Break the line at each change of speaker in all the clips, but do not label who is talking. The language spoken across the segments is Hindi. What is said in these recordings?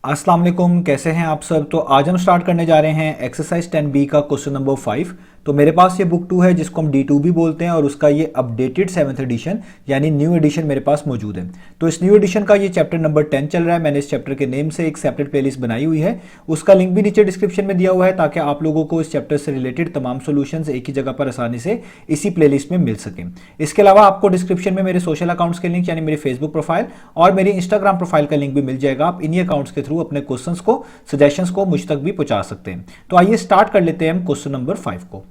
अस्सलाम वालेकुम, कैसे हैं आप सब। तो आज हम स्टार्ट करने जा रहे हैं एक्सरसाइज 10B का क्वेश्चन नंबर 5। तो मेरे पास ये बुक 2 है जिसको हम D2 भी बोलते हैं और उसका ये अपडेटेड 7th एडिशन यानी न्यू एडिशन मेरे पास मौजूद है। तो इस न्यू एडिशन का ये चैप्टर नंबर 10 चल रहा है। मैंने इस चैप्टर के नेम से एक सेपरेट प्लेलिस्ट बनाई हुई है, उसका लिंक भी नीचे डिस्क्रिप्शन में दिया हुआ है ताकि आप लोगों को इस चैप्टर से रिलेटेड तमाम सोल्यूशंस एक ही जगह पर आसानी से इसी प्लेलिस्ट में मिल सकें। इसके अलावा आपको डिस्क्रिप्शन में मेरे सोशल अकाउंट्स के लिंक यानी मेरी फेसबुक प्रोफाइल और मेरी इंस्टाग्राम प्रोफाइल का लिंक भी मिल जाएगा। आप इन्हीं अकाउंट्स के थ्रू अपने क्वेश्चंस को, सजेशंस को मुझ तक भी पहुंचा सकते हैं। तो आइए स्टार्ट कर लेते हैं हम क्वेश्चन नंबर 5 को।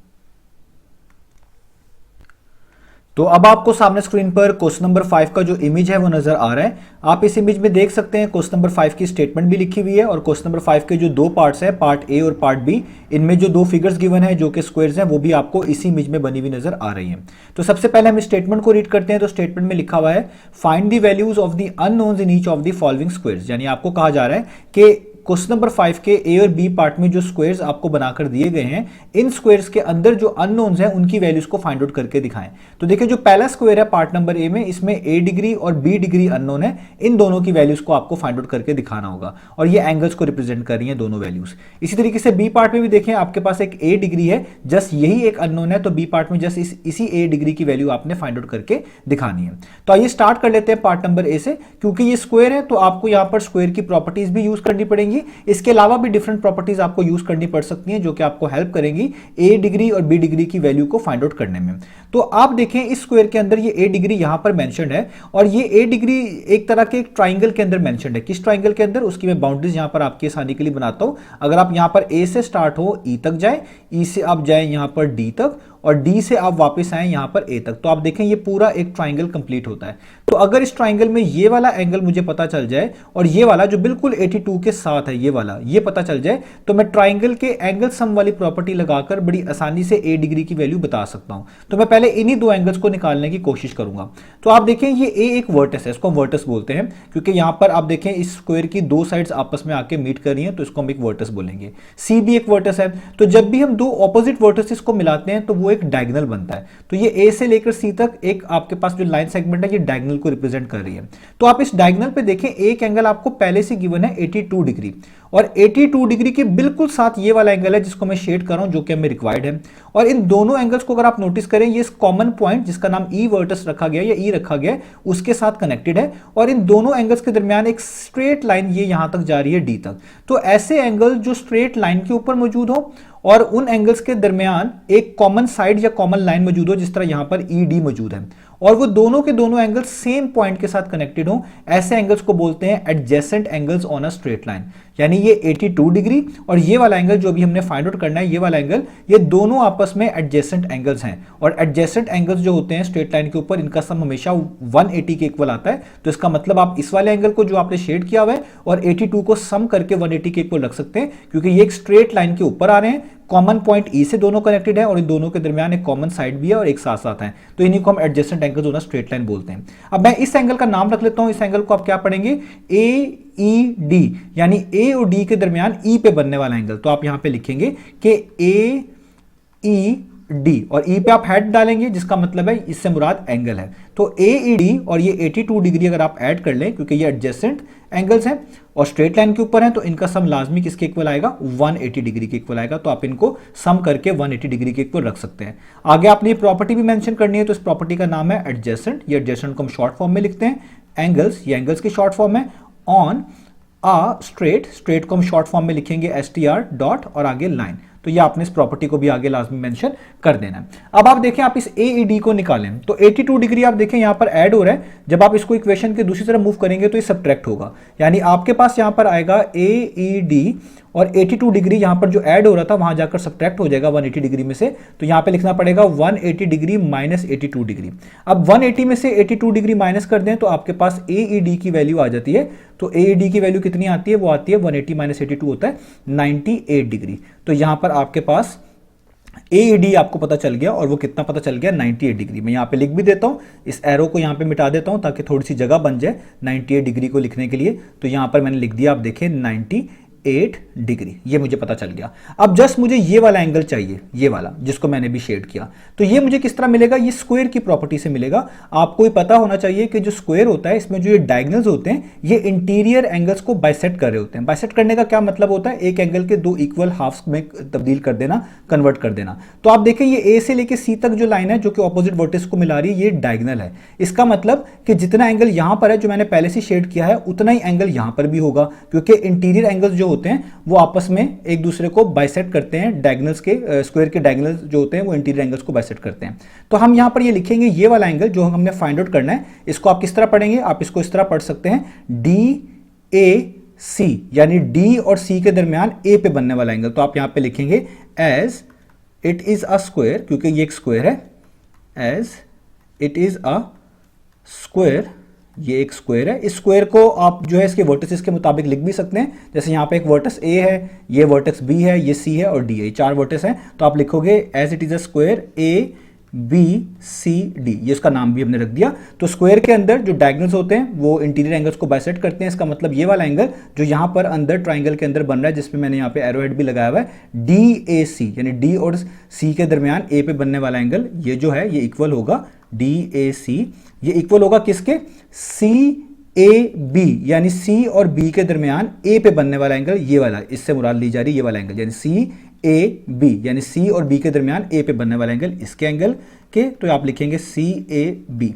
तो अब आपको सामने स्क्रीन पर क्वेश्चन नंबर 5 का जो इमेज है वो नजर आ रहा है। आप इस इमेज में देख सकते हैं क्वेश्चन नंबर 5 की स्टेटमेंट भी लिखी हुई है और क्वेश्चन नंबर 5 के जो दो पार्ट्स हैं, पार्ट ए और पार्ट बी, इनमें जो दो फिगर्स गिवन है जो कि स्क्वायर्स हैं वो भी आपको इसी इमेज में बनी हुई नजर आ रही है। तो सबसे पहले हम स्टेटमेंट को रीड करते हैं। तो स्टेटमेंट में लिखा हुआ है find the values of the unknowns in each of the following squares. यानी आपको कहा जा रहा है कि क्वेश्चन नंबर 5 के ए और बी पार्ट में जो स्क्वायर्स आपको बनाकर दिए गए हैं, इन स्क्वायर्स के अंदर जो अननोन्स हैं उनकी वैल्यूज को फाइंड आउट करके दिखाएं। तो देखिए जो पहला स्क्वायर है पार्ट नंबर ए में, इसमें ए डिग्री और बी डिग्री अननोन है। इन दोनों की वैल्यूज को आपको फाइंड आउट करके दिखाना होगा और ये एंगल्स को रिप्रेजेंट कर रही हैं दोनों वैल्यूज। इसी तरीके से बी पार्ट में भी देखें, आपके पास एक ए डिग्री है, जस्ट यही एक अननोन है, तो बी पार्ट में जस्ट इसी ए डिग्री की वैल्यू आपने फाइंड आउट करके दिखानी है। तो आइए स्टार्ट कर लेते हैं पार्ट नंबर ए से। क्योंकि ये स्क्वायर है तो आपको यहां पर स्क्वायर की प्रॉपर्टीज भी यूज करनी पड़ेंगी। इसके अलावा भी डिफरेंट प्रॉपर्टीज आपको यूज करनी पड़ सकती हैं जो कि आपको हेल्प करेंगी ए डिग्री और बी डिग्री की वैल्यू को फाइंड आउट करने में। तो आप देखें इस स्क्वायर के अंदर ये ए डिग्री यहां पर मेंशन्ड है और ये ए डिग्री एक तरह के एक ट्राइंगल के अंदर मेंशन्ड है। किस ट्राइंगल के अंदर, उसकी मैं बाउंड्रीज यहां पर आपकी आसानी के लिए बनाता हूं। अगर आप यहां पर ए से स्टार्ट हो ई तक जाए, ई से आप जाए यहां पर डी तक और डी से आप वापस आए यहां पर ए तक, तो आप देखें ये पूरा एक ट्राइंगल कंप्लीट होता है। तो अगर इस ट्राइंगल में ये वाला एंगल मुझे पता चल जाए और ये वाला जो बिल्कुल 82 के साथ है ये वाला, ये पता चल जाए, तो मैं ट्राइंगल के एंगल सम वाली प्रॉपर्टी लगाकर बड़ी आसानी से ए डिग्री की वैल्यू बता सकता हूं। तो मैं पहले इन्हीं दो एंगल्स को निकालने की कोशिश करूंगा। तो आप देखें ये ए एक वर्टेक्स है, इसको हम वर्टेक्स बोलते हैं क्योंकि यहां पर आप देखें इस स्क्वायर की दो साइड्स आपस में आके मीट कर रही हैं, तो इसको हम एक वर्टेक्स बोलेंगे। सी भी एक वर्टेक्स है। तो जब भी हम दो ऑपोजिट वर्टेक्सेस को मिलाते हैं तो वो एक डायगोनल बनता है। तो ये ए से लेकर सी तक एक आपके पास जो लाइन सेगमेंट है ये डायगोनल को रिप्रेजेंट कर रही है। तो आप इस डायगोनल पे देखें एक एंगल आपको पहले से गिवन है 82 डिग्री और 82 डिग्री के बिल्कुल साथ ये वाला एंगल है जिसको मैं शेड कर रहा हूं जो कि हमें रिक्वायर्ड है। और इन दोनों एंगल्स को अगर आप नोटिस करें, ये कॉमन पॉइंट जिसका नाम ई वर्टस रखा गया या ई रखा गया उसके साथ कनेक्टेड है और इन दोनों एंगल्स के दरमियान एक स्ट्रेट लाइन ये यहां तक जा रही है डी तक। तो ऐसे एंगल जो स्ट्रेट लाइन के ऊपर मौजूद हो और उन एंगल्स के दरमियान एक कॉमन साइड या कॉमन लाइन मौजूद हो, जिस तरह यहां पर ई डी मौजूद है और वो दोनों के दोनों एंगल्स सेम पॉइंट के साथ कनेक्टेड हो, ऐसे एंगल्स को बोलते हैं adjacent angles on a straight line. यानी ये 82 डिग्री और ये वाला एंगल जो भी हमने फाइंड आउट करना है, ये वाला एंगल, ये दोनों आपस में एडजेसेंट एंगल्स हैं और एडजेसेंट एंगल्स जो होते हैं स्ट्रेट लाइन के ऊपर, इनका सम हमेशा 180 के इक्वल आता है। तो इसका मतलब आप इस वाले एंगल को जो आपने शेड किया हुआ है और 82 को सम करके 180 के इक्वल रख सकते हैं क्योंकि ये एक स्ट्रेट लाइन के ऊपर आ रहे हैं, कॉमन पॉइंट ई से दोनों कनेक्टेड है और इन दोनों के दरमियान एक कॉमन साइड भी है और एक साथ साथ है। तो इन्हीं को हम adjacent angles on a straight line बोलते हैं। अब मैं इस एंगल का नाम रख लेता हूं। इस एंगल को आप क्या पढ़ेंगे, ए ई डी, यानी ए और डी के दरमियान ई पे बनने वाला एंगल। तो आप यहां पे लिखेंगे कि ए ई डी और ई पे आप हेड डालेंगे जिसका मतलब है इससे मुराद एंगल है। तो ए ई डी और ये 82 डिग्री अगर आप ऐड कर लें क्योंकि ये एडजेसेंट एंगल्स हैं और स्ट्रेट लाइन के ऊपर हैं, तो इनका सम लाजमी किसके इक्वल आएगा, 180 डिग्री के इक्वल आएगा। तो आप इनको सम करके 180 डिग्री के इक्वल रख सकते हैं। आगे आपने ये प्रॉपर्टी भी मेंशन करनी है, तो इस प्रॉपर्टी का नाम है एडजेसेंट। ये एडजेसेंट को हम शॉर्ट फॉर्म में लिखते हैं एंगल्स, ये एंगल्स की शॉर्ट फॉर्म है। ऑन आ स्ट्रेट, स्ट्रेट को हम शॉर्ट फॉर्म में लिखेंगे STR डॉट और आगे लाइन। तो ये आपने इस प्रॉपर्टी को भी आगे लाजमी मेंशन कर देना है। अब आप देखें आप इस AED को निकालें तो 82 डिग्री आप देखें यहां पर ऐड हो रहा है। जब आप इसको इक्वेशन के दूसरी तरफ मूव करेंगे तो ये सब्ट्रैक्ट होगा, यानी आपके पास यहां पर आएगा AED और 82 डिग्री यहां पर जो ऐड हो रहा था वहां जाकर सब्ट्रैक्ट हो जाएगा 180 डिग्री में से। तो यहां पे लिखना पड़ेगा 180 डिग्री माइनस 82 डिग्री। अब 180 में से 82 डिग्री माइनस कर दें तो आपके पास AED की वैल्यू आ जाती है। तो AED की वैल्यू कितनी आती है, वो आती है 180 माइनस 82 होता है 98 डिग्री। तो यहां पर आपके पास AED आपको पता चल गया और वो कितना पता चल गया, 98 डिग्री। मैं यहाँ पे लिख भी देता हूँ, इस एरो को यहाँ पे मिटा देता हूँ ताकि थोड़ी सी जगह बन जाए 98 डिग्री को लिखने के लिए। तो यहाँ पर मैंने लिख दिया, आप देखें 98 डिग्री, ये मुझे पता चल गया। अब जस्ट मुझे ये वाला एंगल चाहिए, ये वाला जिसको मैंने भी शेड किया, तो ये मुझे किस तरह मिलेगा, ये स्क्वायर की प्रॉपर्टी से मिलेगा। आपको ये पता होना चाहिए कि जो स्क्वायर होता है इसमें जो ये डायगोनल्स होते हैं ये इंटीरियर एंगल्स को बाइसेक्ट कर रहे होते हैं। बाइसेक्ट करने का क्या मतलब होता है, एक एंगल के दो इक्वल हाफ्स में तब्दील कर देना, कन्वर्ट कर देना। तो आप देखें ये ए से लेके सी तक जो लाइन है जो कि ऑपोजिट वर्टेक्स को मिला रही है ये डायगोनल है। इसका मतलब कि जितना एंगल यहां पर है जो मैंने पहले से शेड किया है उतना ही एंगल यहां पर भी होगा, क्योंकि इंटीरियर एंगल्स जो होते हैं वो आपस में एक दूसरे को बाइसेक्ट करते हैं। डायगोनल्स के स्क्वायर के डायगोनल्स जो होते हैं वो इंटीरियर एंगल्स को बाइसेक्ट करते हैं। तो हम यहां पर ये लिखेंगे ये वाला एंगल जो हमने फाइंड आउट करना है, इसको आप किस तरह पढ़ेंगे, आप इसको इस तरह पढ़ सकते हैं DAC, यानी D और C के दरमियान A पे बनने वाला एंगल। तो आप यहां पे लिखेंगे as it is a square, क्योंकि ये एक स्क्वायर है, as it is a square, ये एक स्क्वायर है। इस स्क्वायर को आप जो है इसके वर्टिसेस के मुताबिक लिख भी सकते हैं। जैसे यहाँ पे एक वर्टेक्स A है, ये वर्टेक्स B है, ये C है और D है, चार वर्टेक्स हैं। तो आप लिखोगे as it is a square ABCD, ये इसका नाम भी हमने रख दिया। तो स्क्वायर के अंदर जो डायगोनल्स होते हैं वो इंटीरियर एंगल्स को बाइसेक्ट करते हैं। इसका मतलब ये वाला एंगल जो यहाँ पर अंदर ट्राइंगल के अंदर बन रहा है, जिसमें मैंने यहाँ पे एरोहेड भी लगाया हुआ है, DAC, यानी D और C के दरमियान A पे बनने वाला एंगल, ये जो है ये इक्वल होगा DAC, ये इक्वल होगा किसके, CAB, यानी C और B के दरमियान A पे बनने वाला एंगल, ये वाला, इससे मुराद ली जा रही है ये वाला एंगल, यानी CAB, यानी C और B के दरमियान A पे बनने वाला एंगल, इसके एंगल के, तो आप लिखेंगे CAB।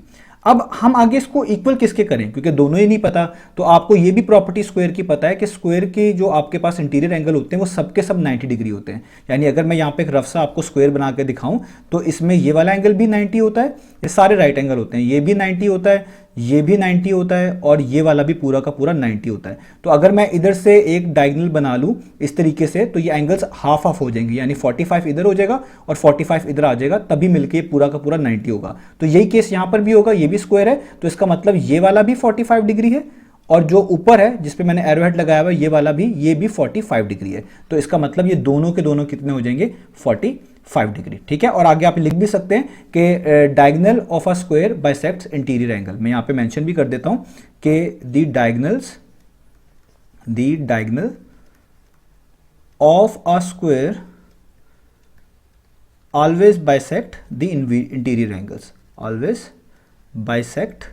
अब हम आगे इसको इक्वल किसके करें, क्योंकि दोनों ही नहीं पता, तो आपको ये भी प्रॉपर्टी स्क्वायर की पता है कि स्क्वायर की जो आपके पास इंटीरियर एंगल होते हैं वो सबके सब 90 डिग्री होते हैं। यानी अगर मैं यहाँ पे एक रफ सा आपको स्क्वायर बना के दिखाऊं तो इसमें ये वाला एंगल भी 90 होता है, ये सारे राइट एंगल होते हैं, ये भी 90 होता है, ये भी 90 होता है और ये वाला भी पूरा का पूरा 90 होता है। तो अगर मैं इधर से एक डायगोनल बना लूँ इस तरीके से, तो ये एंगल्स हाफ हाफ हो जाएंगे, यानी 45 इधर हो जाएगा और 45 इधर आ जाएगा, तभी मिलके पूरा का पूरा 90 होगा। तो यही केस यहाँ पर भी होगा, ये भी स्क्वायर है, तो इसका मतलब ये वाला भी 45 डिग्री है और जो ऊपर है जिस पे मैंने एरोहेड लगाया हुआ है ये वाला भी, ये भी 45 डिग्री है। तो इसका मतलब ये दोनों के दोनों कितने हो जाएंगे, 45 डिग्री, ठीक है। और आगे आप लिख भी सकते हैं कि diagonal of a square bisects interior angle. मैं यहां पे मेंशन भी कर देता हूं कि the diagonal of a square always bisect the interior angles, always bisect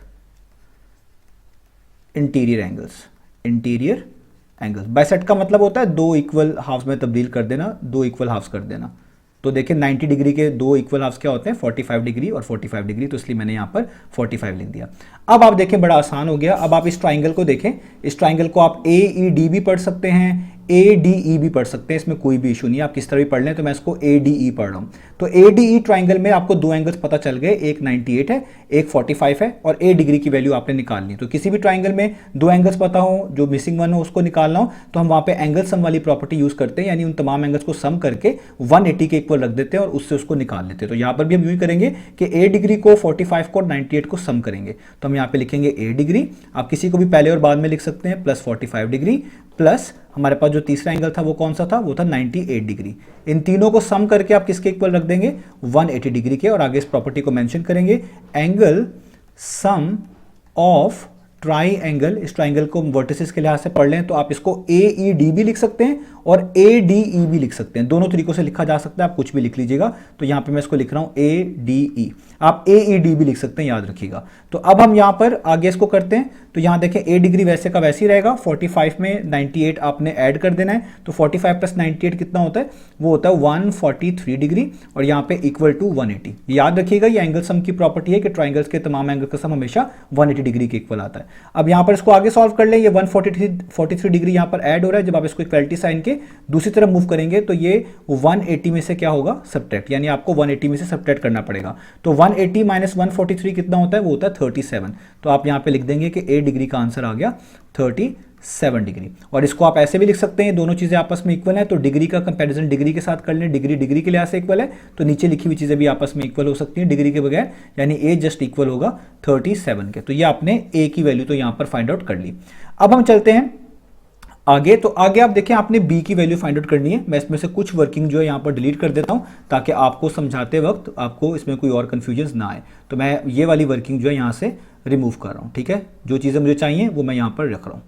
interior angles. Bisect का मतलब होता है दो इक्वल हाफ्स में तब्दील कर देना, दो इक्वल हाफ्स कर देना। तो देखिए 90 डिग्री के दो इक्वल हाफ्स क्या होते हैं, 45 डिग्री और 45 डिग्री, तो इसलिए मैंने यहाँ पर 45 लिख दिया। अब आप देखें बड़ा आसान हो गया। अब आप इस ट्राइंगल को देखें, इस ट्राइंगल को आप AED भी पढ़ सकते हैं, ADE भी पढ़ सकते हैं, इसमें कोई भी इशू नहीं है, आप किस तरह भी पढ़ लें। तो मैं इसको ADE पढ़ रहा हूँ। तो ADE ट्राइंगल में आपको दो एंगल्स पता चल गए, एक 98 है, एक 45 है और A डिग्री की वैल्यू आपने निकालनी। तो किसी भी ट्राइंगल में दो एंगल्स पता हो, जो मिसिंग वन हो उसको निकालना हो, तो हम वहाँ पे एंगल सम वाली प्रॉपर्टी यूज करते हैं, यानी उन तमाम एंगल्स को सम करके 180 के इक्वल रख देते हैं और उससे उसको निकाल लेते हैं। तो यहाँ पर भी हम यूँ ही करेंगे कि A डिग्री को 45 को 98 को सम करेंगे। तो हम यहाँ पे लिखेंगे A डिग्री, आप किसी को भी पहले और बाद में लिख सकते हैं, प्लस 45 डिग्री प्लस हमारे पास जो तीसरा एंगल था वो कौन सा था, वो था 98 डिग्री। इन तीनों को सम करके आप किसके इक्वल रख देंगे, 180 डिग्री के। और आगे इस प्रॉपर्टी को मेंशन करेंगे, एंगल सम ऑफ ट्राइंगल। इस ट्राइंगल को वर्टिसेस के लिहाज से पढ़ लें तो आप इसको AED भी लिख सकते हैं और ADE भी लिख सकते हैं, दोनों तरीकों से लिखा जा सकता है, आप कुछ भी लिख लीजिएगा। तो यहाँ पे मैं इसको लिख रहा हूँ ADE, आप AED भी लिख सकते हैं, याद रखिएगा। तो अब हम यहाँ पर आगे इसको करते हैं। तो यहाँ देखें A डिग्री वैसे का वैसे ही रहेगा, 45 में 98 आपने ऐड कर देना है, तो 45 प्लस 98 कितना होता है, वो होता है 143 डिग्री और यहाँ पे इक्वल टू 180। याद रखिएगा ये एंगल सम की प्रॉपर्टी है कि ट्राइंगल्स के तमाम एंगल का सम हमेशा 180 डिग्री के इक्वल आता है। अब यहाँ पर इसको आगे सॉल्व कर लें, ये 143 डिग्री यहाँ पर ऐड हो रहा है। जब आप इसको इक्वलिटी साइन के दूसरी तरफ मूव करेंगे तो ये 180 में से क्या होगा, सब्ट्रैक्ट, यानी आपको 180 में से सब्ट्रैक्ट करना पड़ेगा। तो 180 माइनस 143 कितना होता है, वो होता है 37। तो आप यहाँ पे लिख देंगे कि A डिग्री का आंसर आ गया 37 डिग्री। और इसको आप ऐसे भी लिख सकते हैं, दोनों चीजें आपस में इक्वल है, तो डिग्री का कंपैरिजन डिग्री के साथ कर लें, डिग्री डिग्री के लिहाज से इक्वल है, तो नीचे लिखी हुई चीजें भी आपस में इक्वल हो सकती हैं डिग्री के बगैर, यानी A जस्ट इक्वल होगा 37 के। तो ये आपने A की वैल्यू तो यहाँ पर फाइंड आउट कर ली। अब हम चलते हैं आगे। तो आगे आप देखें आपने B की वैल्यू फाइंड आउट करनी है। मैं इसमें से कुछ वर्किंग जो है यहाँ पर डिलीट कर देता हूँ ताकि आपको समझाते वक्त आपको इसमें कोई और कन्फ्यूजन ना आए। तो मैं ये वाली वर्किंग जो है यहाँ से रिमूव कर रहा हूँ, ठीक है। जो चीज़ें मुझे चाहिए वो मैं यहाँ पर रख रहा हूँ।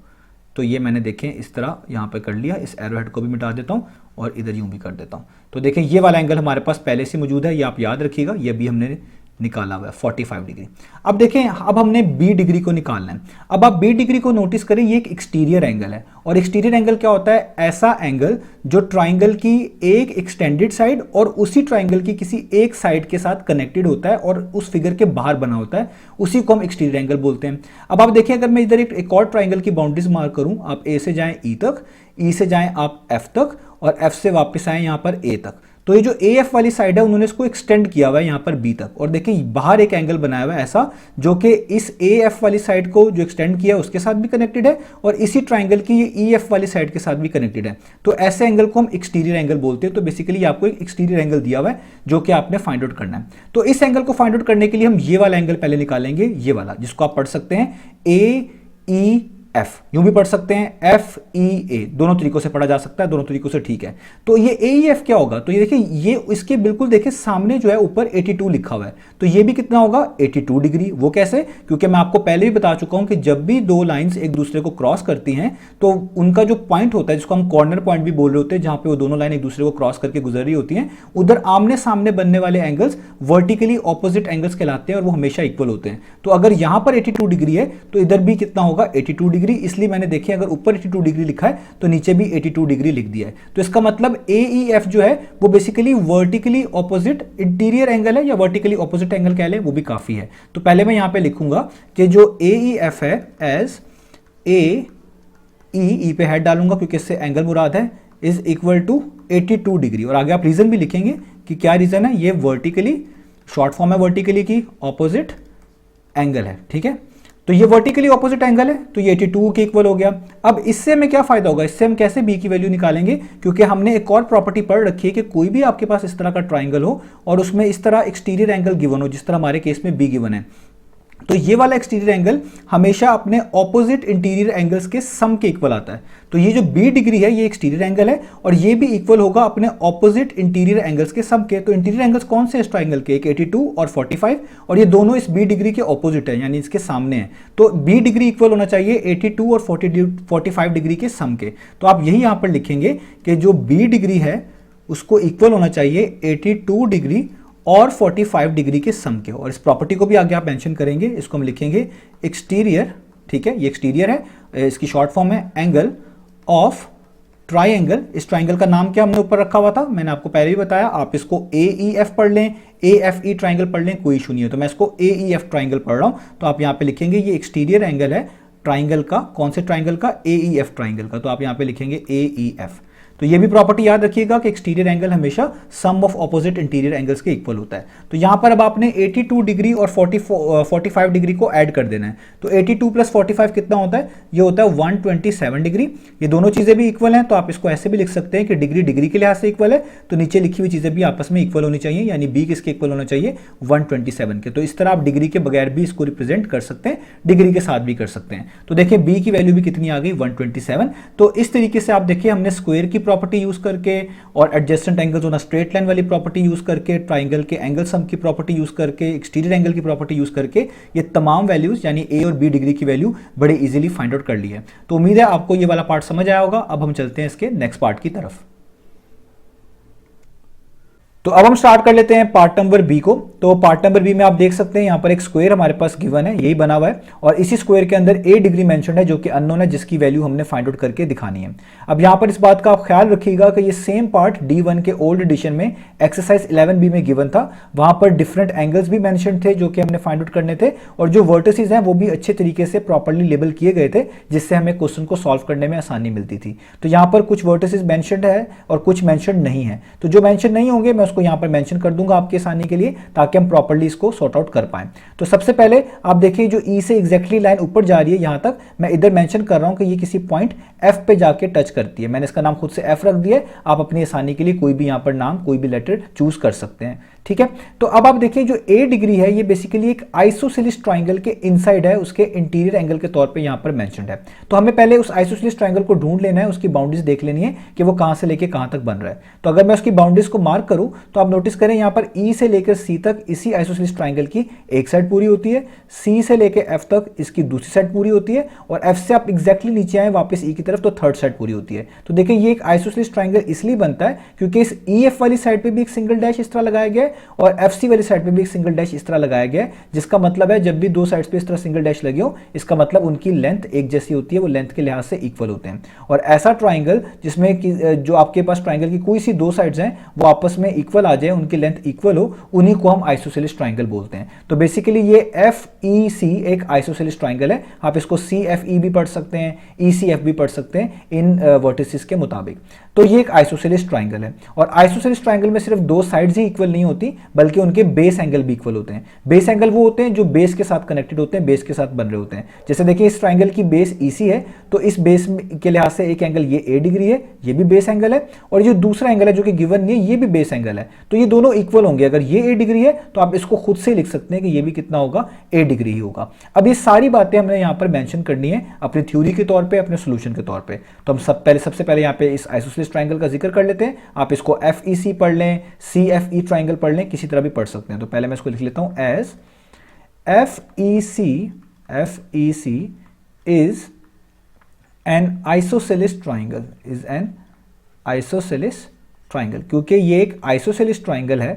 तो ये मैंने देखें इस तरह यहाँ पे कर लिया, इस एरो हेड को भी मिटा देता हूँ और इधर यूँ भी कर देता हूँ। तो देखें ये वाला एंगल हमारे पास पहले से मौजूद है, ये आप याद रखिएगा, ये भी हमने निकाला हुआ है 45 डिग्री। अब देखें, अब हमने बी डिग्री को निकालना है। अब आप बी डिग्री को नोटिस करें, ये एक एक्सटीरियर एंगल है, और एक्सटीरियर एंगल क्या होता है? ऐसा एंगल जो ट्राइंगल की एक एक्सटेंडेड साइड और उसी ट्राइंगल की किसी एक साइड के साथ कनेक्टेड होता है और उस फिगर के बाहर बना होता है, उसी को हम एक्सटीरियर एंगल बोलते हैं। अब आप देखिए, अगर मैं इधर एक और ट्राइंगल की बाउंड्रीज मार्क करूं, आप ए से जाएं ई तक, ई से जाएं आप एफ तक, और एफ से वापस आए यहां पर ए तक, तो ये जो ए एफ वाली साइड है उन्होंने इसको एक्सटेंड किया हुआ है यहाँ पर बी तक, और देखिए बाहर एक एंगल बनाया हुआ है ऐसा, जो कि इस ए एफ वाली साइड को जो एक्सटेंड किया है उसके साथ भी कनेक्टेड है, और इसी ट्राइंगल की ये ई एफ वाली साइड के साथ भी कनेक्टेड है। तो ऐसे एंगल को हम एक्सटीरियर एंगल बोलते हैं। तो बेसिकली आपको एक एक्सटीरियर एंगल दिया हुआ है जो कि आपने फाइंड आउट करना है। तो इस एंगल को फाइंड आउट करने के लिए हम ये वाला एंगल पहले निकालेंगे, ये वाला जिसको आप पढ़ सकते हैं ए ई एफ, यूं भी पढ़ सकते हैं एफ ई ए, दोनों तरीकों से पढ़ा जा सकता है, दोनों तरीकों से ठीक है। तो ये ए ई एफ क्या होगा? तो ये देखिए, ये इसके बिल्कुल देखिए सामने जो है ऊपर 82 लिखा हुआ है, तो ये भी कितना होगा? 82 डिग्री। वो कैसे? क्योंकि मैं आपको पहले भी बता चुका हूं कि जब भी दो लाइंस एक दूसरे को क्रॉस करती हैं तो उनका जो पॉइंट होता है, जिसको हम कॉर्नर पॉइंट भी बोल रहे होते हैं, जहां पे वो दोनों लाइन एक दूसरे को क्रॉस करके गुजर रही होती हैं, उधर आमने सामने बनने वाले एंगल्स वर्टिकली ऑपोजिट एंगल्स कहलाते हैं और वो हमेशा इक्वल होते हैं। तो अगर यहां पर 82 डिग्री है तो इधर भी कितना होगा? 82 डिग्री। इसलिए मैंने देखिए, अगर ऊपर 82 डिग्री लिखा है तो नीचे भी 82 डिग्री लिख दिया है। तो इसका मतलब AEF जो है वो basically vertically opposite interior angle है, या वर्टिकली ऑपोजिट एंगल कह ले, वो भी काफी है। तो पहले मैं यहां पे लिखूंगा कि जो AEF है एज AE पे हेड डालूंगा क्योंकि इससे एंगल मुराद है, इज इक्वल टू 82 डिग्री। और आगे आप रीजन भी लिखेंगे कि क्या रीजन है, ये वर्टिकली, शॉर्ट फॉर्म है वर्टिकली की ऑपोजिट एंगल है। ठीक है, तो ये वर्टिकली ऑपोजिट एंगल है, तो ये 82 के इक्वल हो गया। अब इससे हमें क्या फायदा होगा? इससे हम कैसे बी की वैल्यू निकालेंगे? क्योंकि हमने एक और प्रॉपर्टी पढ़ रखी है कि कोई भी आपके पास इस तरह का ट्राइंगल हो और उसमें इस तरह एक्सटीरियर एंगल गिवन हो, जिस तरह हमारे केस में बी गिवन है, तो ये वाला एक्सटीरियर एंगल हमेशा अपने ऑपोजिट इंटीरियर एंगल्स के सम के इक्वल आता है। तो ये जो बी डिग्री है ये एक्सटीरियर एंगल है और ये भी इक्वल होगा अपने ऑपोजिट इंटीरियर एंगल्स के सम के। तो इंटीरियर एंगल्स कौन से इस ट्राइंगल के? एक 82 और 45, और ये दोनों इस बी डिग्री के ऑपोजिट है, यानी इसके सामने है। तो बी डिग्री इक्वल होना चाहिए 82 और 45 डिग्री के सम के। तो आप यही यहां पर लिखेंगे कि जो बी डिग्री है उसको इक्वल होना चाहिए 82 डिग्री और 45 डिग्री के सम के। और इस प्रॉपर्टी को भी आगे आप मेंशन करेंगे, इसको हम लिखेंगे एक्सटीरियर। ठीक है, ये एक्सटीरियर है, इसकी शॉर्ट फॉर्म है एंगल ऑफ ट्राइंगल। इस ट्राइंगल का नाम क्या हमने ऊपर रखा हुआ था, मैंने आपको पहले ही बताया। आप इसको AEF पढ़ लें, AFE ट्राइंगल पढ़ लें, कोई इशू नहीं है। तो मैं इसको AEF ट्राइंगल पढ़ रहा हूं, तो आप यहां पे लिखेंगे ये एक्सटीरियर एंगल है ट्राइंगल का। कौन से ट्राइंगल का? AEF ट्राइंगल का। तो आप यहां पे लिखेंगे AEF। तो ये भी प्रॉपर्टी याद रखिएगा कि एक्सटीरियर एंगल हमेशा सम ऑफ ऑपोजिट इंटीरियर एंगल्स के इक्वल होता है। तो यहां पर अब आपने 82 डिग्री और 45 डिग्री को ऐड कर देना है। तो 82 प्लस 45 कितना होता है? ये होता है 127 डिग्री। ये दोनों चीजें भी इक्वल हैं, तो आप इसको ऐसे भी लिख सकते हैं कि डिग्री डिग्री के लिहाज से इक्वल है, तो नीचे लिखी हुई चीजें भी आपस में इक्वल होनी चाहिए, यानी बी किसके इक्वल होना चाहिए? 127 के। तो इस तरह आप डिग्री के बगैर भी इसको रिप्रेजेंट कर सकते हैं, डिग्री के साथ भी कर सकते हैं। तो देखिए बी की वैल्यू भी कितनी आ गई? 127। तो इस तरीके से आप देखिए हमने स्क्वायर की प्रॉपर्टी यूज करके और adjacent angles on a straight line वाली प्रॉपर्टी यूज करके, ट्राइंगल के एंगल सम की प्रॉपर्टी यूज करके, एक्सटीरियर एंगल की प्रॉपर्टी यूज करके ये तमाम वैल्यूज यानी ए और बी डिग्री की वैल्यू बड़े इजीली फाइंड आउट कर ली है। तो उम्मीद है आपको ये वाला पार्ट समझ आया होगा। अब हम चलते हैं इसके नेक्स्ट पार्ट की तरफ। तो अब हम स्टार्ट कर लेते हैं पार्ट नंबर बी को। तो पार्ट नंबर बी में आप देख सकते हैं यहां पर एक स्क्वायर हमारे पास गिवन है, यही बना हुआ है, और इसी स्क्वायर के अंदर ए डिग्री मेंशन्ड है जो कि अननोन है, जिसकी वैल्यू हमने फाइंड आउट करके दिखानी है। अब यहां पर इस बात का आप ख्याल रखिएगा कि ये सेम पार्ट D1 के ओल्ड एडिशन में एक्सरसाइज 11B में गिवन था। वहां पर डिफरेंट एंगल्स भी मेंशन्ड थे जो कि हमने फाइंड आउट करने थे, और जो वर्टिसेस हैं वो भी अच्छे तरीके से प्रॉपर्ली लेबल किए गए थे, जिससे हमें क्वेश्चन को सॉल्व करने में आसानी मिलती थी। तो यहां पर कुछ वर्टिसेस मेंशन्ड है और कुछ मेंशन्ड नहीं है। तो जो मेंशन नहीं होंगे मैं उसको यहां पर मेंशन कर दूंगा आपकी आसानी के लिए, ताकि हम प्रॉपर्ली इसको सॉर्ट आउट कर पाएं। तो सबसे पहले आप देखिए जो ई से एग्जैक्टली लाइन ऊपर जा रही है यहां तक, मैं इधर मेंशन कर रहा हूं कि ये किसी पॉइंट एफ पे जाके टच करती है। मैंने इसका नाम खुद से एफ रख दिया है, आप अपनी आसानी के लिए कोई भी यहां पर नाम, कोई भी लेटर चूज कर सकते हैं। ठीक है। तो अब आप देखिए जो ए डिग्री है ये बेसिकली एक आइसोसेलेस ट्राइंगल के इनसाइड है, उसके इंटीरियर एंगल के तौर पे यहां पर मेंशन्ड है। तो हमें पहले उस आइसोसेलेस ट्राइंगल को ढूंढ लेना है, उसकी बाउंड्रीज देख लेनी है कि वो कहां से लेके कहां तक बन रहा है। तो अगर मैं उसकी बाउंड्रीज को मार्क करूं तो आप नोटिस करें यहां पर ई से लेकर सी तक इसी आइसोसेलेस ट्राइंगल की एक साइड पूरी होती है, सी से लेकर एफ तक इसकी दूसरी साइड पूरी होती है, और एफ से आप एग्जैक्टली नीचे आए वापस ई की तरफ तो थर्ड साइड पूरी होती है। तो देखिए ये एक आइसोसेलेस ट्राइंगल इसलिए बनता है क्योंकि इस ई एफ वाली साइड पे भी एक सिंगल डैश इस तरह लगाया गया है और एफ सी वाली साइड पे भी एक सिंगल डैश इस तरह लगाया गया है, जिसका मतलब है जब भी दो साइड्स पे इस तरह सिंगल डैश लगे हो इसका मतलब उनकी लेंथ एक जैसी होती है, वो लेंथ के लिहाज से इक्वल होते हैं। और ऐसा ट्राइंगल जिसमें जो आपके पास ट्राइंगल की कोई सी दो साइड्स हैं वो आपस में इक्वल आ जाए, उनकी लेंथ इक्वल हो, उन्हीं को हम आइसोसेलेस ट्राइंगल बोलते हैं। तो बेसिकली ये एफ ई सी एक आइसोसेलेस ट्राइंगल है। आप इसको सी एफ ई भी पढ़ सकते हैं, ई सी एफ भी पढ़ सकते हैं इन वर्टिसेस के मुताबिक। तो ये एक आइसोसेलेस ट्राइंगल है, और आइसोसेलेस ट्राइंगल में सिर्फ दो साइड्स ही इक्वल नहीं होती बल्कि उनके बेस एंगल भी इक्वल होते हैं। बेस एंगल वो होते हैं जो बेस के साथ कनेक्टेड होते हैं, बेस के साथ बन रहे होते हैं। जैसे देखिए इस ट्राइंगल की बेस ईसी है, तो इस बेस के लिहाज से एक एंगल ये ए डिग्री है, ये भी बेस एंगल है, और ये दूसरा एंगल है जो कि गिवन नहीं है ये भी बेस एंगल है। तो ये दोनों इक्वल होंगे। अगर ये ए डिग्री है तो आप इसको खुद से लिख सकते हैं कि ये भी कितना होगा, ए डिग्री ही होगा। अब ये सारी बातें हमने यहाँ पर मेंशन करनी है अपनी थ्योरी के तौर पे, अपने सोल्यूशन के तौर पे। तो हम सबसे पहले यहाँ पे इस आइसोसेलेस ट्राइंगल का जिक्र कर लेते हैं। आप इसको एफ ई सी पढ़ लें, सी एफ ई ट्राइंगल पढ़ लें, किसी तरह भी पढ़ सकते हैं। तो पहले मैं इसको लिख लेता हूं as F E C is an isosceles triangle, is an isosceles triangle. क्योंकि ये एक आइसोसेलेस ट्राइंगल है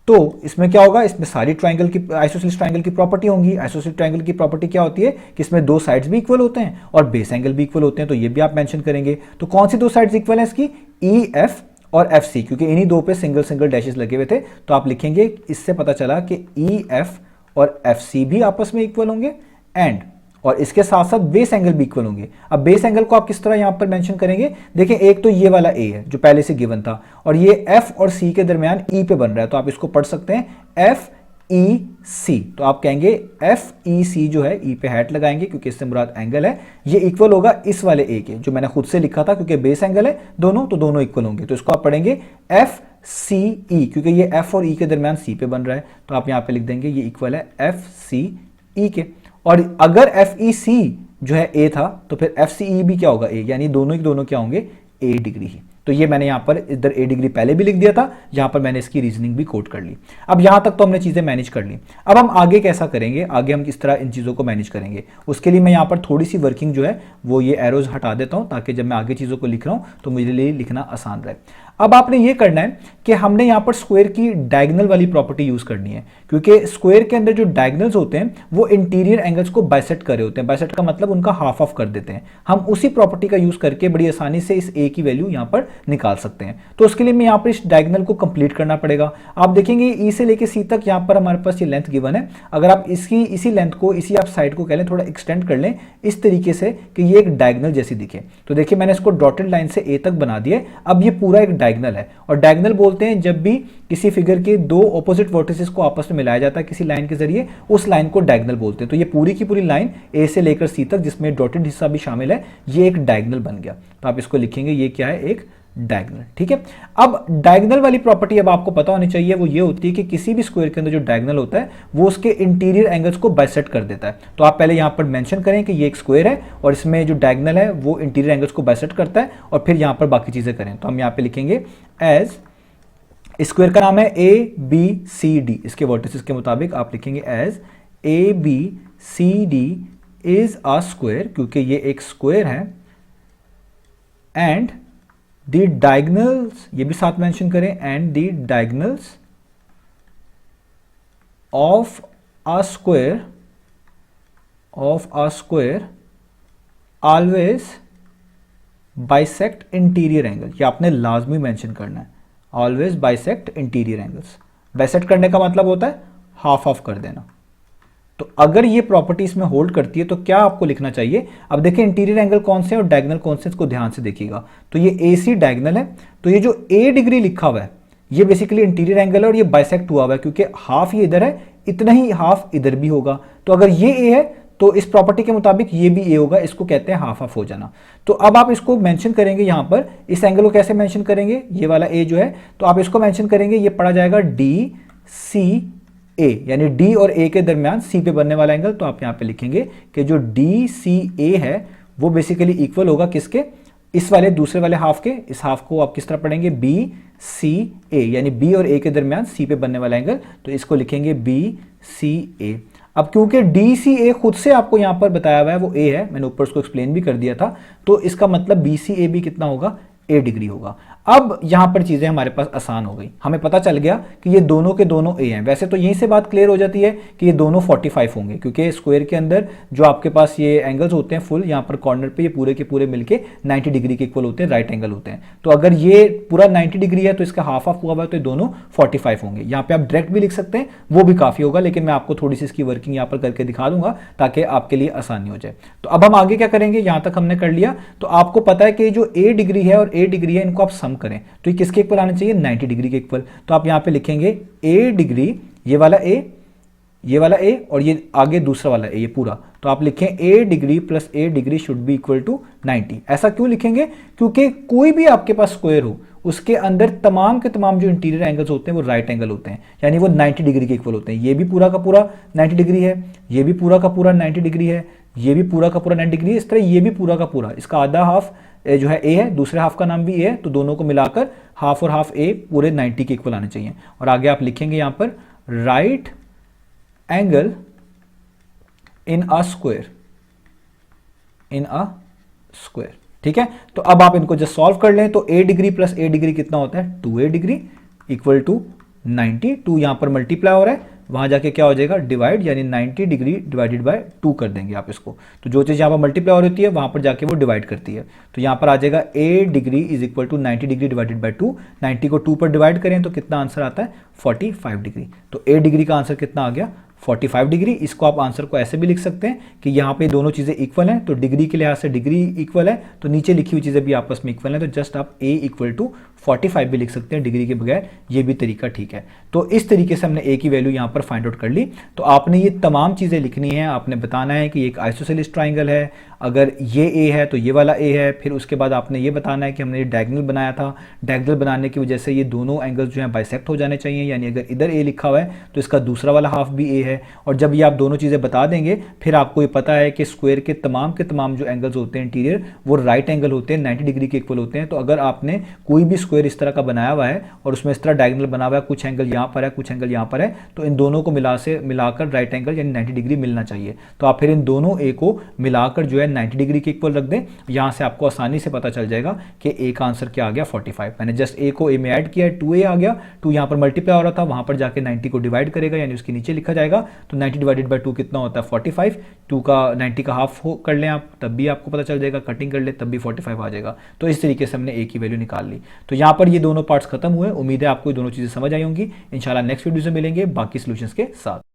तो इसमें क्या होगा, इसमें सारी ट्राइंगल की आइसोसेलेस ट्राइंगल की प्रॉपर्टी होंगी। आइसोसेलेस ट्राइंगल की प्रॉपर्टी क्या होती है कि इसमें दो साइड्स भी इक्वल होते हैं और बेस एंगल भी इक्वल होते हैं। तो ये भी आप मेंशन करेंगे। तो कौन सी दो साइड्स इक्वल है इसकी, ई एफ और एफ सी, क्योंकि इन्हीं दो पे सिंगल सिंगल डैशेस लगे हुए थे। तो आप लिखेंगे, इससे पता चला कि ई एफ और एफ सी भी आपस में इक्वल होंगे एंड, और इसके साथ साथ बेस एंगल भी इक्वल होंगे। अब बेस एंगल को आप किस तरह यहां पर मेंशन करेंगे, देखिए एक तो ये वाला ए है जो पहले से गिवन था, और ये एफ और सी के दरमियान ई पे बन रहा है। तो आप इसको पढ़ सकते हैं एफ ई सी। तो आप कहेंगे एफ ई सी जो है, ई पे हैट लगाएंगे क्योंकि इससे मुराद एंगल है, ये इक्वल होगा इस वाले ए के जो मैंने खुद से लिखा था, क्योंकि बेस एंगल है दोनों, तो दोनों इक्वल होंगे। तो इसको आप पढ़ेंगे एफ सी ई, क्योंकि ये एफ और ई के दरमियान सी पे बन रहा है। तो आप यहां पे लिख देंगे ये इक्वल है एफ सी ई के। और अगर एफ ई सी जो है ए था तो फिर एफ सी ई भी क्या होगा, ए, यानी दोनों ही दोनों क्या होंगे, ए डिग्री ही। तो ये मैंने यहां पर इधर ए डिग्री पहले भी लिख दिया था, यहां पर मैंने इसकी रीजनिंग भी कोट कर ली। अब यहां तक तो हमने चीजें मैनेज कर ली। अब हम आगे कैसा करेंगे, आगे हम किस तरह इन चीजों को मैनेज करेंगे, उसके लिए मैं यहां पर थोड़ी सी वर्किंग जो है वो ये एरोज हटा देता हूं, ताकि जब मैं आगे चीजों को लिख रहा हूं तो मेरे लिए लिखना आसान रहे। अब आपने ये करना है कि हमने यहां पर स्क्वायर की डायगोनल वाली प्रॉपर्टी यूज करनी है, क्योंकि स्क्वायर के अंदर जो डायगोनल्स होते हैं वो इंटीरियर एंगल्स को बाइसेक्ट कर रहे होते हैं। बाइसेक्ट का मतलब उनका हाफ ऑफ कर देते हैं। हम उसी प्रॉपर्टी का यूज करके बड़ी आसानी से इस ए की वैल्यू यहां पर निकाल सकते हैं। तो उसके लिए मैं यहां पर इस डायगोनल को कंप्लीट करना पड़ेगा। आप देखेंगे ई से लेके सी तक यहां पर हमारे पास ये लेंथ गिवन है। अगर आप इसकी इसी लेंथ को, इसी आप साइड को कह लें, थोड़ा एक्सटेंड कर लें इस तरीके से कि ये एक डायगोनल जैसी दिखे। तो देखिए मैंने इसको डॉटेड लाइन से ए तक बना दिया। अब ये पूरा एक डायगोनल है, और डायगोनल बोलते हैं जब भी किसी फिगर के दो ऑपोजिट वर्टिसेस को आपस में मिलाया जाता है किसी लाइन के जरिए, उस लाइन को डायगोनल बोलते हैं। तो ये पूरी की पूरी लाइन ए से लेकर सी तक जिसमें डॉटेड हिस्सा भी शामिल है, ये एक डायगोनल बन गया। तो आप इसको लिखेंगे ये क्या है, एक डायगोनल। ठीक है। अब डायगोनल वाली प्रॉपर्टी अब आपको पता होनी चाहिए, वो ये होती है कि किसी भी स्क्वायर के अंदर जो डायगोनल होता है वो उसके इंटीरियर एंगल्स को बाइसेक्ट कर देता है। तो आप पहले यहां पर मेंशन करें कि ये एक स्क्वायर है और इसमें जो डायगोनल है वो इंटीरियर एंगल्स को बाइसेक्ट करता है, और फिर यहां पर बाकी चीजें करें। तो हम यहां पर लिखेंगे एज, स्क्वायर का नाम है ए बी सी डी, इसके वर्टिसेस के मुताबिक आप लिखेंगे as A B C D is a square, क्योंकि ये एक स्क्वायर है, एंड द डायगोनल्स, ये भी साथ मेंशन करें, and the diagonals of a square always bisect interior angle. ये आपने लाजमी मेंशन करना है, always bisect interior angles. Bisect करने का मतलब होता है हाफ ऑफ कर देना। तो अगर ये प्रॉपर्टी इसमें होल्ड करती है तो क्या आपको लिखना चाहिए, अब देखिए इंटीरियर एंगल कौन से हैं और डायगोनल कौन से, इसको ध्यान से देखिएगा। तो ये ए सी डायगोनल है, तो ये जो ए डिग्री लिखा हुआ है ये बेसिकली इंटीरियर एंगल है, और ये बाइसेक्ट हुआ हुआ है क्योंकि हाफ ये इधर है, इतना ही हाफ इधर भी होगा। तो अगर ये ए है तो इस प्रॉपर्टी के मुताबिक ये भी ए होगा, इसको कहते हैं हाफ ऑफ हो जाना। तो अब आप इसको मेंशन करेंगे यहां पर, इस एंगल को कैसे मेंशन करेंगे, ये वाला ए जो है, तो आप इसको मेंशन करेंगे, ये पढ़ा जाएगा डी सी ए, यानी डी और ए के दरमियान सी पे बनने वाला एंगल। तो आप यहाँ पे लिखेंगे कि जो डी सी ए है वो बेसिकली इक्वल होगा किसके, इस वाले दूसरे वाले हाफ के। इस हाफ को आप किस तरह पढ़ेंगे, बी सी ए, यानी बी और ए के दरमियान सी पे बनने वाला एंगल, तो इसको लिखेंगे बी सी ए। अब क्योंकि डी सी ए खुद से आपको यहां पर बताया हुआ है वो ए है, मैंने ऊपर उसको एक्सप्लेन भी कर दिया था, तो इसका मतलब बी सी ए भी कितना होगा, ए डिग्री होगा। अब यहां पर चीजें हमारे पास आसान हो गई, हमें पता चल गया कि ये दोनों के दोनों ए हैं। वैसे तो यहीं से बात क्लियर हो जाती है कि ये दोनों 45 होंगे, क्योंकि स्क्वायर के अंदर जो आपके पास ये एंगल्स होते हैं फुल, यहां पर कॉर्नर पे ये पूरे के पूरे मिलके 90 डिग्री के इक्वल होते हैं, राइट एंगल होते हैं। तो अगर ये पूरा 90 डिग्री है तो इसका हाफ हाफ हुआ हुआ है, तो ये दोनों 45 होंगे। यहाँ पे आप डायरेक्ट भी लिख सकते हैं, वो भी काफी होगा, लेकिन मैं आपको थोड़ी सी इसकी वर्किंग यहाँ पर करके दिखा दूंगा ताकि आपके लिए आसानी हो जाए। तो अब हम आगे क्या करेंगे, यहां तक हमने कर लिया। तो आपको पता है कि जो ए डिग्री है और ए डिग्री है, इनको आप सम करें तो ये किसके इक्वल आना चाहिए, 90 डिग्री के इक्वल। तो आप यहां पे लिखेंगे ए डिग्री, ये वाला ए, ये वाला ए, और ये आगे दूसरा वाला ए, ये पूरा। तो आप लिखें A degree plus A degree should be equal to 90। ऐसा क्यों लिखेंगे, क्योंकि कोई भी आपके पास स्क्वायर हो उसके अंदर तमाम के तमाम जो इंटीरियर एंगल्स होते हैं वो राइट एंगल होते हैं, यानी वो 90 डिग्री के इक्वल होते हैं। ये भी पूरा का पूरा 90 डिग्री है, ये भी पूरा का पूरा 90 डिग्री है, ये भी पूरा का पूरा 90 डिग्री है, इस तरह ये भी पूरा का पूरा, इसका आधा हाफ जो है ए है, दूसरे हाफ का नाम भी ए है, तो दोनों को मिलाकर हाफ और हाफ ए पूरे 90 के इक्वल आने चाहिए। और आगे आप लिखेंगे यहां पर right angle in a square, in a square, ठीक है। तो अब आप इनको जस्ट सॉल्व कर लें, तो ए डिग्री प्लस ए डिग्री कितना होता है, 2a डिग्री इक्वल टू 90। 2 यहां पर मल्टीप्लाई हो रहा है, वहां जाके क्या हो जाएगा, डिवाइड, यानी 90 डिग्री डिवाइडेड बाय 2 कर देंगे आप इसको। तो जो चीज़ यहाँ पर मल्टीप्लाई हो रही है वहां पर जाके वो डिवाइड करती है। तो यहाँ पर आ जाएगा a degree is equal to 90 degree divided by 2। 90 को 2 पर डिवाइड करें तो कितना आंसर आता है, 45 डिग्री। तो a डिग्री का आंसर कितना आ गया, 45 डिग्री। इसको आप आंसर को ऐसे भी लिख सकते हैं कि यहाँ पे दोनों चीज़ें इक्वल हैं, तो डिग्री के लिहाज से डिग्री इक्वल है, तो नीचे लिखी हुई चीज़ें भी आपस में इक्वल हैं, तो जस्ट आप a इक्वल टू 45 भी लिख सकते हैं डिग्री के बगैर, ये भी तरीका ठीक है। तो इस तरीके से हमने a की वैल्यू यहाँ पर फाइंड आउट कर ली। तो आपने ये तमाम चीज़ें लिखनी है, आपने बताना है कि एक आइसोसेलेस ट्राइंगल है, अगर ये a है तो ये वाला a है। फिर उसके बाद आपने ये बताना है कि हमने ये डायगोनल बनाया था, डायगोनल बनाने की वजह से ये दोनों एंगल्स जो हैं बाइसेक्ट हो जाने चाहिए, यानी अगर इधर a लिखा हुआ है तो इसका दूसरा वाला हाफ भी a है। और जब ये आप दोनों चीज़ें बता देंगे, फिर आपको ये पता है कि स्क्वायर के तमाम जो एंगल्स होते हैं इंटीरियर, वो राइट एंगल होते हैं, 90 डिग्री के इक्वल होते हैं। तो अगर आपने कोई भी स्क्वायर इस तरह का बनाया हुआ है और उसमें इस तरह डायगोनल बना हुआ है, कुछ एंगल यहाँ पर है, कुछ एंगल यहाँ पर है, तो इन दोनों को मिलाकर राइट एंगल यानी 90 डिग्री मिलना चाहिए। तो आप फिर इन दोनों ए को मिलाकर जो है 90 डिग्री के इक्वल रख दें। यहाँ से आपको आसानी से पता चल जाएगा कि ए का आंसर क्या आ गया, 45। मैंने जस्ट ए को ए में ऐड किया है, 2a आ गया, 2 यहाँ पर मल्टीप्लाई हो रहा था, वहाँ पर जाके 90 को डिवाइड करेगा, यानी उसके नीचे लिखा जाएगा। तो 90 डिवाइडेड बाई 2 कितना होता है, 45। 2 का 90 का हाफ कर लें आप, तब भी आपको पता चल जाएगा, कटिंग कर ले तब भी 45 आ जाएगा। तो इस तरीके से हमने ए की वैल्यू निकाल ली। तो यहाँ पर ये दोनों पार्ट्स खत्म हुए। उम्मीद है आपको ये दोनों चीज़ें समझ आई होंगी। इंशाल्लाह नेक्स्ट वीडियो से मिलेंगे बाकी सॉल्यूशंस के साथ।